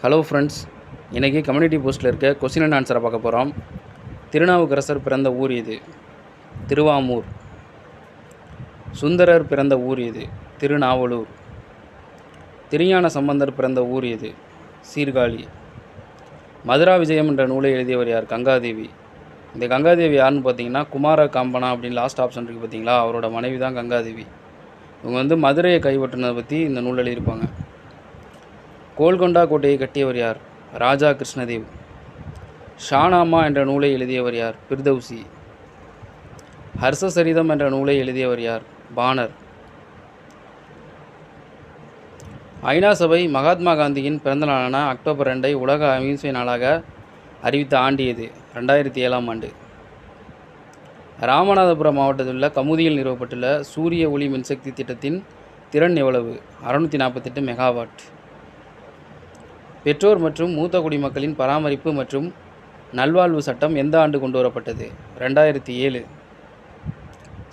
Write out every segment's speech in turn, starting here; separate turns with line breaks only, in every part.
Hello friends, இன்றைக்கி community போஸ்ட்டில் இருக்க கொஸ்டின் அண்ட் ஆன்சரை பார்க்க போகிறோம். திருநாவுக்கரசர் பிறந்த ஊர் இது? திருவாமூர். சுந்தரர் பிறந்த ஊர் இது? திருநாவலூர். திருஞான சம்பந்தர் பிறந்த ஊர் இது? சீர்காழி. மதுரா விஜயம் என்ற நூலை எழுதியவர் யார்? கங்காதேவி. இந்த கங்காதேவி யாருன்னு பார்த்தீங்கன்னா, குமார காம்பனா அப்படின்னு லாஸ்ட் ஆப்ஷன் இருக்குது பார்த்தீங்களா, அவரோட மனைவி தான் கங்காதேவி. இவங்க மதுரையை கைப்பற்றினதை பற்றி இந்த நூல் எழுதியிருப்பாங்க. கோல்கொண்டா கோட்டையை கட்டியவர் யார்? ராஜா கிருஷ்ணதேவ். ஷானாமா என்ற நூலை எழுதியவர் யார்? பிர்தௌசி. ஹர்ஷசரிதம் என்ற நூலை எழுதியவர் யார்? பானர். ஐநா சபை மகாத்மா காந்தியின் பிறந்த நாளான அக்டோபர் 2 உலக அகிம்சை நாளாக அறிவித்த ஆண்டு எது? 2007 ஆண்டு. ராமநாதபுரம் மாவட்டத்தில் உள்ள கமுதியில் நிறுவப்பட்டுள்ள சூரிய ஒளி மின்சக்தி திட்டத்தின் திறன் எவ்வளவு? 648 மெகாவாட். பெற்றோர் மற்றும் மூத்த குடிமக்களின் பராமரிப்பு மற்றும் நல்வாழ்வு சட்டம் எந்த ஆண்டு கொண்டு வரப்பட்டது? 2007.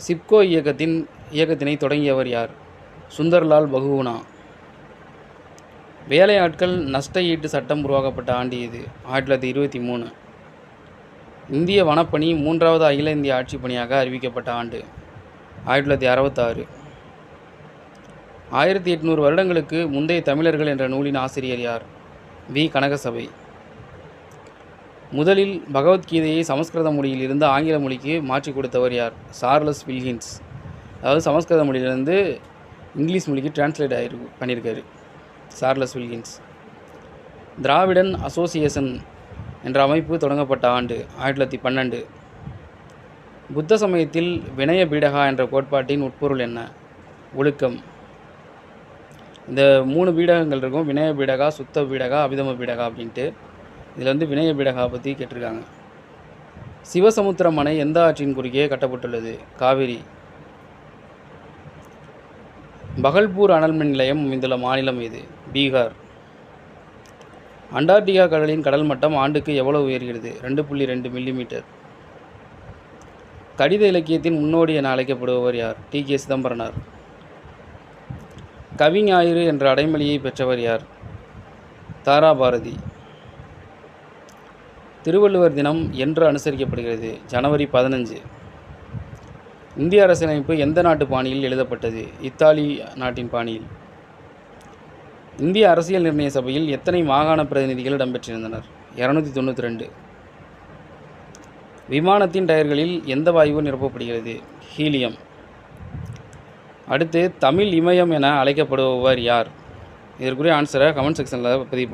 சிப்கோ இயக்கத்தினை தொடங்கியவர் யார்? சுந்தர்லால் பகுகுணா. வேலையாட்கள் நஷ்ட ஈட்டு சட்டம் உருவாக்கப்பட்ட ஆண்டு இது? 1923. இந்திய வனப்பணி 3வது அகில இந்திய ஆட்சி பணியாக அறிவிக்கப்பட்ட ஆண்டு? 1966. 1800 வருடங்களுக்கு முந்தைய தமிழர்கள் என்ற நூலின் ஆசிரியர் யார்? வி. கனகசபை. முதலில் பகவத்கீதையை சமஸ்கிருத மொழியில் இருந்து ஆங்கில மொழிக்கு மாற்றி கொடுத்தவர் யார்? Charles Wilkins. அதாவது சமஸ்கிருத மொழியிலிருந்து இங்கிலீஷ் மொழிக்கு டிரான்ஸ்லேட் பண்ணியிருக்காரு சார்லஸ் வில்கின்ஸ். திராவிடன் அசோசியேஷன் என்ற அமைப்பு தொடங்கப்பட்ட ஆண்டு? 1912. புத்த சமயத்தில் வினய பீடகா என்ற கோட்பாட்டின் உட்பொருள் என்ன? ஒழுக்கம். இந்த 3 பீடகங்கள் இருக்கும்: வினய பீடகா, சுத்த பீடகா, அபிதம பீடகா அப்படின்ட்டு. இதில் வினய பீடகா பற்றி கேட்டிருக்காங்க. சிவசமுத்திரம் அணை எந்த ஆற்றின் குறுக்கே கட்டப்பட்டுள்ளது? காவிரி. பகல்பூர் அனல் மின் நிலையம் அமைந்துள்ள மாநிலம் எது? பீகார். அண்டார்டிகா கடலின் கடல் மட்டம் ஆண்டுக்கு எவ்வளவு உயர்கிறது? 2.2 மில்லிமீட்டர். கடித இலக்கியத்தின் முன்னோடி என அழைக்கப்படுபவர் யார்? டி.கே. சிதம்பரனார். கவிஞாயிறு என்ற அடைமொழியை பெற்றவர் யார்? தாராபாரதி. திருவள்ளுவர் தினம் என்று அனுசரிக்கப்படுகிறது? ஜனவரி 15. இந்திய அரசியலமைப்பு எந்த நாட்டு பாணியில் எழுதப்பட்டது? இத்தாலி நாட்டின் பாணியில். இந்திய அரசியல் நிர்ணய சபையில் எத்தனை மாகாண பிரதிநிதிகள் இடம்பெற்றிருந்தனர்? 292. விமானத்தின் டயர்களில் எந்த வாயு நிரப்பப்படுகிறது? ஹீலியம். அடுத்து, தமிழ் இமயம் என அழைக்கப்படுபவர் யார்? இதற்குரிய ஆன்சரை கமெண்ட் செக்ஷனில் பதிவு பண்ணுங்கள்.